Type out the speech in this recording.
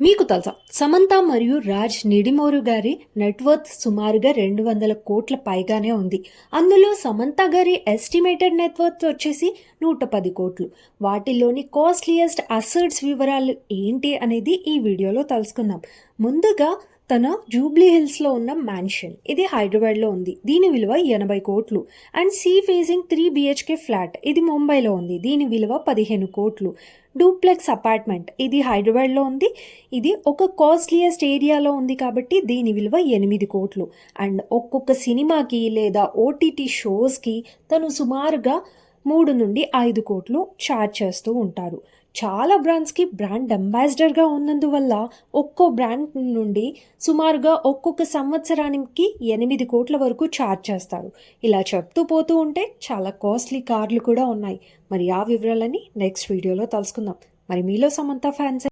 మీకు తెలుసా సమంత మరియు రాజ్ నిడిమోరు గారి నెట్వర్త్ సుమారుగా 200 కోట్ల పైగానే ఉంది. అందులో సమంత గారి ఎస్టిమేటెడ్ నెట్వర్త్ వచ్చేసి 110 కోట్లు. వాటిల్లోని కాస్ట్లీయెస్ట్ అసెట్స్ వివరాలు ఏంటి అనేది ఈ వీడియోలో తెలుసుకుందాం. ముందుగా తన జూబ్లీ హిల్స్లో ఉన్న మ్యాన్షన్, ఇది హైదరాబాద్లో ఉంది. దీని విలువ 80 కోట్లు. And see facing 3 BHK flat, ఇది ముంబైలో ఉంది. దీని విలువ 15 కోట్లు. డూప్లెక్స్ అపార్ట్మెంట్, ఇది హైదరాబాద్లో ఉంది. ఇది ఒక కాస్ట్లీయెస్ట్ ఏరియాలో ఉంది కాబట్టి దీని విలువ 8 కోట్లు. అండ్ ఒక్కొక్క సినిమాకి లేదా ఓటీటీ షోస్కి తను సుమారుగా 3 నుండి 5 కోట్లు ఛార్జ్ చేస్తూ ఉంటారు. చాలా బ్రాండ్స్కి బ్రాండ్ అంబాసిడర్గా ఉన్నందువల్ల ఒక్కో బ్రాండ్ నుండి సుమారుగా ఒక్కొక్క సంవత్సరానికి 8 కోట్ల వరకు ఛార్జ్ చేస్తారు. ఇలా చెప్తూ పోతూ ఉంటే చాలా కాస్ట్లీ కార్లు కూడా ఉన్నాయి. మరి ఆ వివరాలని నెక్స్ట్ వీడియోలో తెలుసుకుందాం. మరి మీలో సమంత ఫ్యాన్స్